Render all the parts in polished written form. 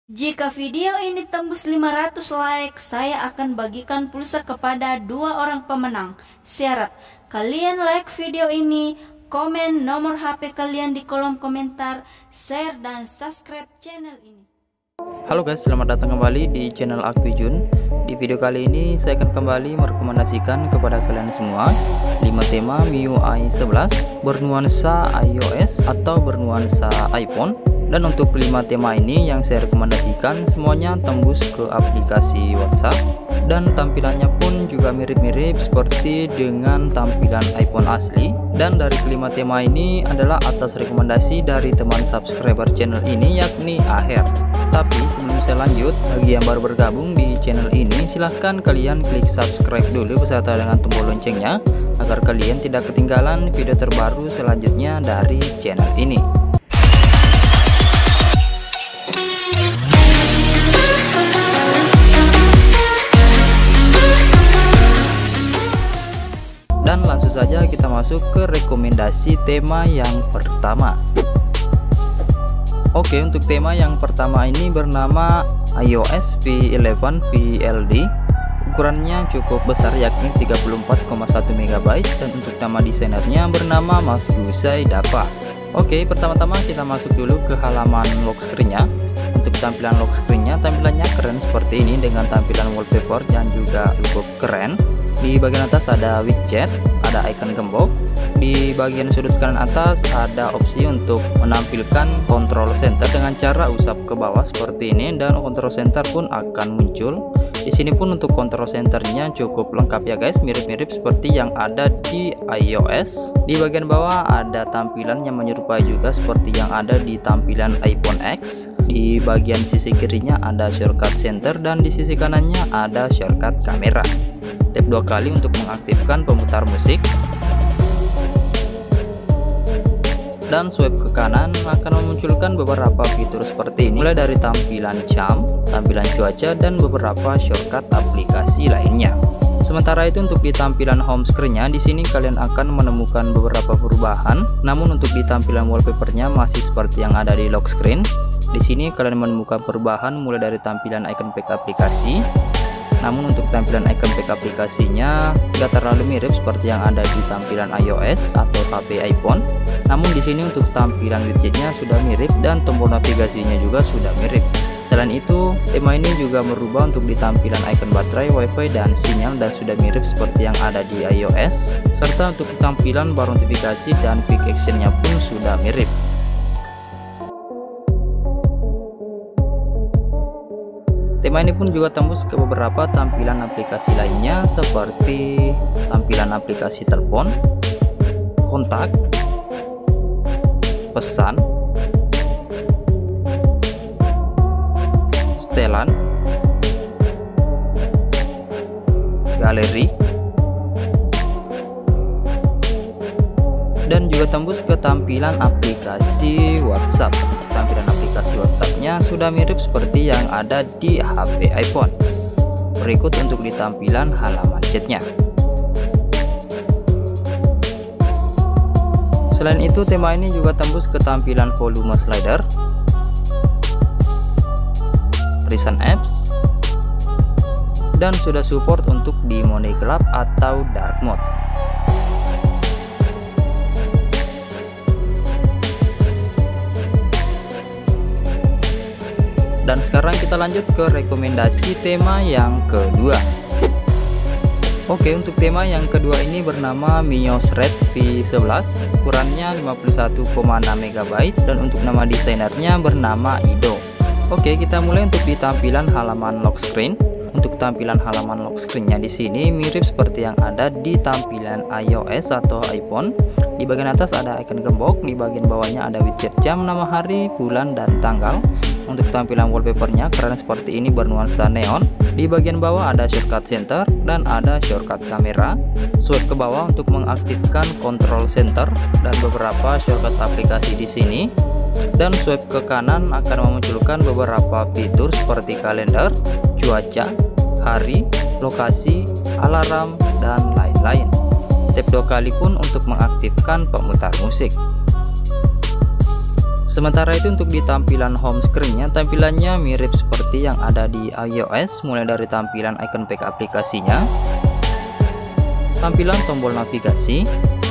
Jika video ini tembus 500 like, saya akan bagikan pulsa kepada 2 orang pemenang. Syarat, kalian like video ini, komen nomor HP kalian di kolom komentar, share dan subscribe channel ini. Halo guys, selamat datang kembali di channel Akwijun. Di video kali ini saya akan kembali merekomendasikan kepada kalian semua 5 tema MIUI 11 bernuansa iOS atau bernuansa iPhone. Dan untuk 5 tema ini yang saya rekomendasikan semuanya tembus ke aplikasi WhatsApp, dan tampilannya pun juga mirip-mirip seperti dengan tampilan iPhone asli. Dan dari kelima tema ini adalah atas rekomendasi dari teman subscriber channel ini, yakni Aher. Tapi sebelum saya lanjut, bagi yang baru bergabung di channel ini, silahkan kalian klik subscribe dulu beserta dengan tombol loncengnya agar kalian tidak ketinggalan video terbaru selanjutnya dari channel ini. Dan langsung saja kita masuk ke rekomendasi tema yang pertama. Oke, untuk tema yang pertama ini bernama iOS V11 PLD. Ukurannya cukup besar, yakni 34,1 MB, dan untuk nama desainernya bernama Mas Gusai Dapa. Oke, pertama-tama kita masuk dulu ke halaman lock screen-nya. Untuk tampilan lock screen-nya, tampilannya keren seperti ini dengan tampilan wallpaper yang juga cukup keren. Di bagian atas ada widget, ada icon gembok. Di bagian sudut kanan atas ada opsi untuk menampilkan control center dengan cara usap ke bawah seperti ini, dan control center pun akan muncul. Di sini pun untuk control centernya cukup lengkap ya guys, mirip-mirip seperti yang ada di iOS. Di bagian bawah ada tampilan yang menyerupai juga seperti yang ada di tampilan iPhone X. Di bagian sisi kirinya ada shortcut center, dan di sisi kanannya ada shortcut kamera. Tap 2 kali untuk mengaktifkan pemutar musik, dan swipe ke kanan akan memunculkan beberapa fitur seperti ini, mulai dari tampilan jam, tampilan cuaca, dan beberapa shortcut aplikasi lainnya. Sementara itu untuk di tampilan home screen-nya, di sini kalian akan menemukan beberapa perubahan. Namun untuk di tampilan wallpaper-nya masih seperti yang ada di lock screen. Di sini kalian menemukan perubahan mulai dari tampilan icon pack aplikasi. Namun untuk tampilan icon pack aplikasinya tidak terlalu mirip seperti yang ada di tampilan iOS atau HP iPhone. Namun di sini untuk tampilan widgetnya sudah mirip, dan tombol navigasinya juga sudah mirip. Selain itu, tema ini juga merubah untuk di tampilan icon baterai, wifi, dan sinyal, dan sudah mirip seperti yang ada di iOS. Serta untuk tampilan bar notifikasi dan quick actionnya pun sudah mirip. Tema ini pun juga tembus ke beberapa tampilan aplikasi lainnya seperti tampilan aplikasi telepon, kontak, pesan, setelan, galeri, dan juga tembus ke tampilan aplikasi WhatsApp. Tampilan aplikasi WhatsApp-nya sudah mirip seperti yang ada di HP iPhone. Berikut untuk di tampilan halaman chat-nya. Selain itu, tema ini juga tembus ke tampilan volume slider, recent apps, dan sudah support untuk di mode gelap atau dark mode. Dan sekarang kita lanjut ke rekomendasi tema yang kedua. Oke, untuk tema yang kedua ini bernama Mios Red V11. Ukurannya 51,6 MB, dan untuk nama desainernya bernama Ido. Oke, kita mulai untuk di tampilan halaman lock screen. Untuk tampilan halaman lock screen-nya di sini mirip seperti yang ada di tampilan iOS atau iPhone. Di bagian atas ada icon gembok, di bagian bawahnya ada widget jam, nama hari, bulan, dan tanggal. Untuk tampilan wallpapernya keren seperti ini bernuansa neon. Di bagian bawah ada shortcut center dan ada shortcut kamera. Swipe ke bawah untuk mengaktifkan control center dan beberapa shortcut aplikasi di sini. Dan swipe ke kanan akan memunculkan beberapa fitur seperti kalender, cuaca, hari, lokasi, alarm, dan lain-lain. Tap 2 kali pun untuk mengaktifkan pemutar musik. Sementara itu untuk di tampilan home screen-nya, tampilannya mirip seperti yang ada di iOS, mulai dari tampilan icon pack aplikasinya, tampilan tombol navigasi,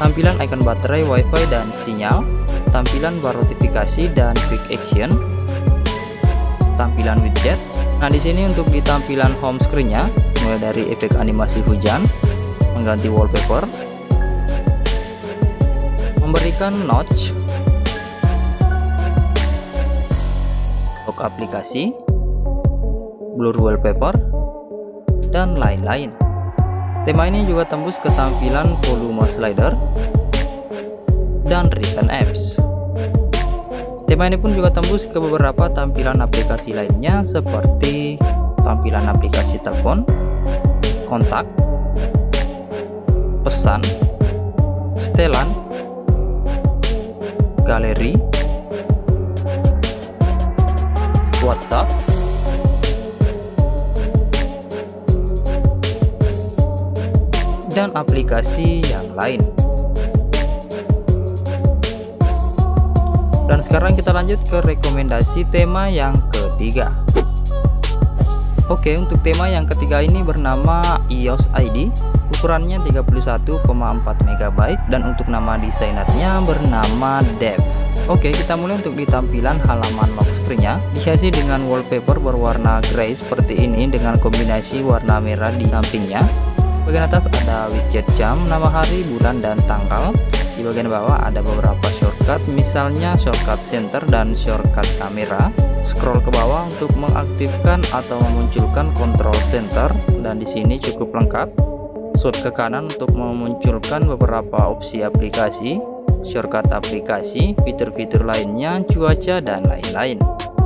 tampilan icon baterai, wifi dan sinyal, tampilan bar notifikasi dan quick action, tampilan widget. Nah, di sini untuk di tampilan home screen-nya, mulai dari efek animasi hujan, mengganti wallpaper, memberikan notch, lock aplikasi, blur wallpaper, dan lain-lain. Tema ini juga tembus ke tampilan volume slider dan recent apps. Tema ini pun juga tembus ke beberapa tampilan aplikasi lainnya seperti tampilan aplikasi telepon, kontak, pesan, setelan, galeri, WhatsApp, dan aplikasi yang lain. Dan sekarang kita lanjut ke rekomendasi tema yang ketiga. Oke, untuk tema yang ketiga ini bernama iOS ID, ukurannya 31,4 MB, dan untuk nama desainernya bernama Dev. Oke, kita mulai untuk di tampilan halaman lock screen-nya. Dihiasi dengan wallpaper berwarna grey seperti ini dengan kombinasi warna merah di sampingnya. Bagian atas ada widget jam, nama hari, bulan, dan tanggal. Di bagian bawah ada beberapa shortcut, misalnya shortcut center dan shortcut kamera. Scroll ke bawah untuk mengaktifkan atau memunculkan control center, dan di sini cukup lengkap. Swipe ke kanan untuk memunculkan beberapa opsi aplikasi, shortcut aplikasi, fitur-fitur lainnya, cuaca, dan lain-lain.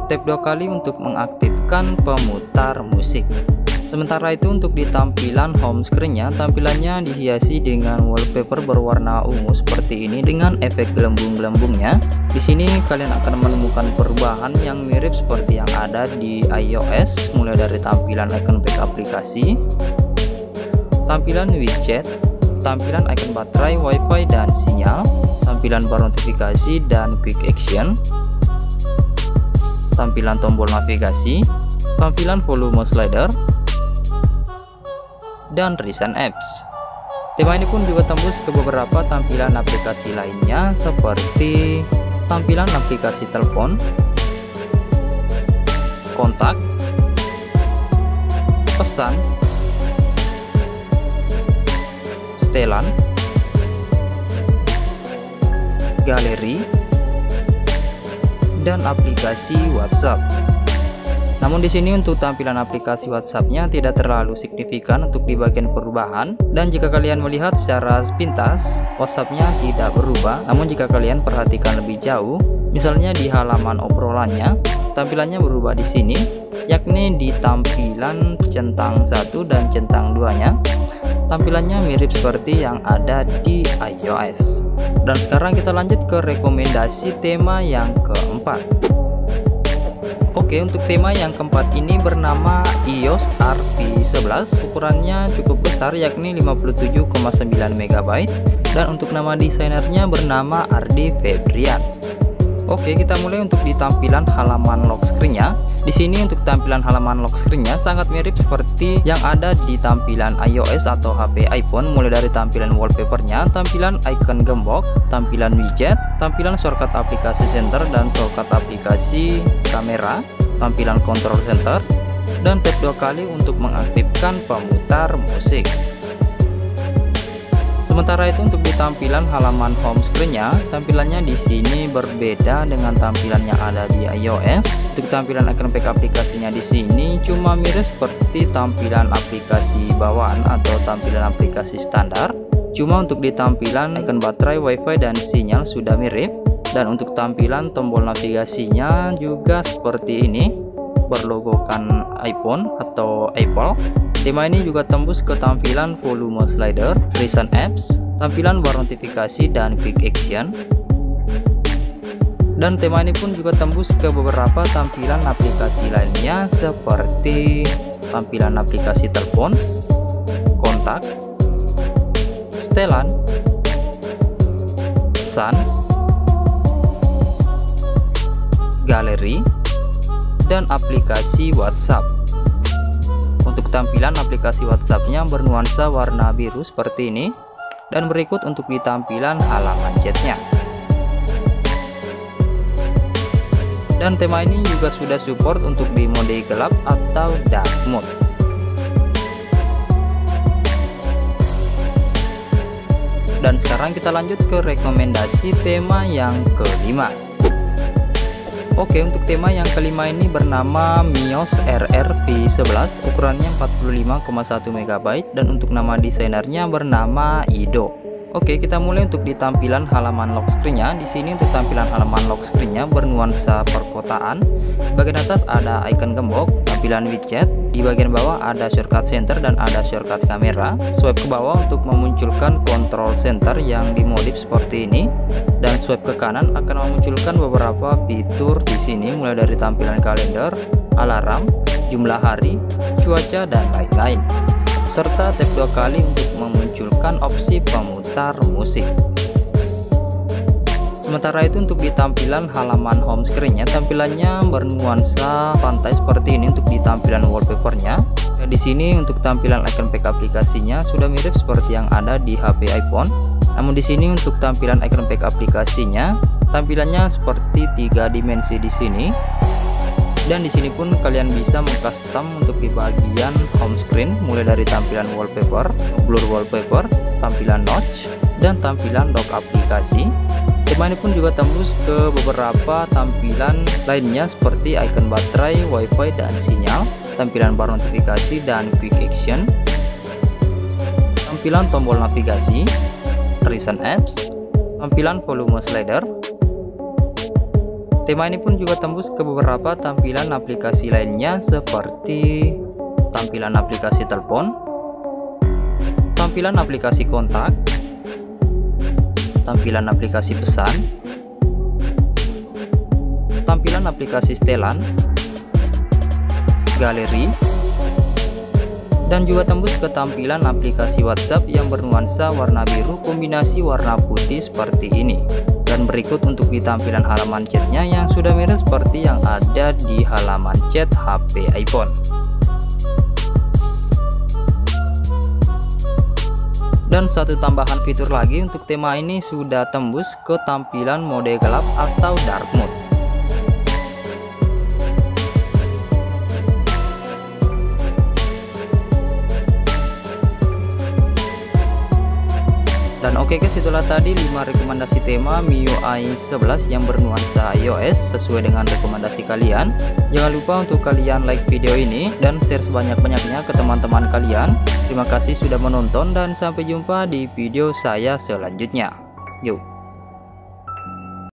Tap 2 kali untuk mengaktifkan pemutar musik. Sementara itu untuk di tampilan home screen-nya, tampilannya dihiasi dengan wallpaper berwarna ungu seperti ini dengan efek gelembung-gelembungnya. Di sini kalian akan menemukan perubahan yang mirip seperti yang ada di iOS, mulai dari tampilan icon pack aplikasi, tampilan widget, tampilan icon baterai, wifi dan sinyal, tampilan bar notifikasi dan quick action, tampilan tombol navigasi, tampilan volume slider, dan recent apps. Tema ini pun juga tembus ke beberapa tampilan aplikasi lainnya seperti tampilan aplikasi telepon, kontak, pesan, setelan, galeri, dan aplikasi WhatsApp. Namun di sini untuk tampilan aplikasi WhatsApp-nya tidak terlalu signifikan untuk di bagian perubahan, dan jika kalian melihat secara sepintas WhatsApp-nya tidak berubah. Namun jika kalian perhatikan lebih jauh, misalnya di halaman obrolannya, tampilannya berubah di sini, yakni di tampilan centang 1 dan centang 2-nya. Tampilannya mirip seperti yang ada di iOS. Dan sekarang kita lanjut ke rekomendasi tema yang keempat. Oke, untuk tema yang keempat ini bernama iOS RP11, ukurannya cukup besar yakni 57,9 MB, dan untuk nama desainernya bernama Ardi Febrian. Oke, kita mulai untuk di tampilan halaman lock screen-nya. Di sini untuk tampilan halaman lock screen-nya sangat mirip seperti yang ada di tampilan iOS atau HP iPhone, mulai dari tampilan wallpaper-nya, tampilan icon gembok, tampilan widget, tampilan shortcut aplikasi center dan shortcut aplikasi kamera, tampilan control center, dan tap 2 kali untuk mengaktifkan pemutar musik. Sementara itu untuk di tampilan halaman home screen-nya, tampilannya di sini berbeda dengan tampilan yang ada di iOS. Untuk tampilan icon pack aplikasinya di sini cuma mirip seperti tampilan aplikasi bawaan atau tampilan aplikasi standar. Cuma untuk di tampilan icon baterai, wifi dan sinyal sudah mirip, dan untuk tampilan tombol navigasinya juga seperti ini, berlogokan iPhone atau Apple. Tema ini juga tembus ke tampilan volume slider, recent apps, tampilan bar notifikasi dan quick action. Dan tema ini pun juga tembus ke beberapa tampilan aplikasi lainnya seperti tampilan aplikasi telepon, kontak, setelan, pesan, galeri, dan aplikasi WhatsApp. Untuk tampilan aplikasi WhatsApp-nya bernuansa warna biru seperti ini, dan berikut untuk di tampilan halaman chatnya. Dan tema ini juga sudah support untuk di mode gelap atau dark mode. Dan sekarang kita lanjut ke rekomendasi tema yang kelima. Oke, untuk tema yang kelima ini bernama Mios RR-V11, ukurannya 45,1 MB, dan untuk nama desainernya bernama Ido. Oke, kita mulai untuk di tampilan halaman lock screen-nya. Di sini untuk tampilan halaman lock screen-nya bernuansa perkotaan. Bagian atas ada icon gembok, tampilan widget. Di bagian bawah ada shortcut center dan ada shortcut kamera. Swipe ke bawah untuk memunculkan control center yang dimodif seperti ini. Dan swipe ke kanan akan memunculkan beberapa fitur di sini, mulai dari tampilan kalender, alarm, jumlah hari, cuaca, dan lain-lain. Serta tap 2 kali untuk memunculkan opsi pemutar musik. Sementara itu untuk di tampilan halaman home screen-nya, tampilannya bernuansa pantai seperti ini untuk di tampilan wallpaper-nya. Dan di sini untuk tampilan icon pack aplikasinya sudah mirip seperti yang ada di HP iPhone. Namun di sini untuk tampilan icon pack aplikasinya, tampilannya seperti 3 dimensi di sini. Dan di sini pun kalian bisa mengcustom untuk di bagian home screen, mulai dari tampilan wallpaper, blur wallpaper, tampilan notch, dan tampilan dock aplikasi. Tema ini pun juga tembus ke beberapa tampilan lainnya seperti icon baterai, wifi, dan sinyal, tampilan bar notifikasi dan quick action, tampilan tombol navigasi, recent apps, tampilan volume slider. Tema ini pun juga tembus ke beberapa tampilan aplikasi lainnya seperti tampilan aplikasi telepon, tampilan aplikasi kontak, tampilan aplikasi pesan, tampilan aplikasi setelan, galeri, dan juga tembus ke tampilan aplikasi WhatsApp yang bernuansa warna biru kombinasi warna putih seperti ini. Dan berikut untuk di tampilan halaman chatnya yang sudah mirip seperti yang ada di halaman chat HP iPhone. Dan satu tambahan fitur lagi, untuk tema ini sudah tembus ke tampilan mode gelap atau dark mode. Dan oke guys, itulah tadi 5 rekomendasi tema MIUI 11 yang bernuansa iOS sesuai dengan rekomendasi kalian. Jangan lupa untuk kalian like video ini dan share sebanyak-banyaknya ke teman-teman kalian. Terima kasih sudah menonton dan sampai jumpa di video saya selanjutnya. Yuk.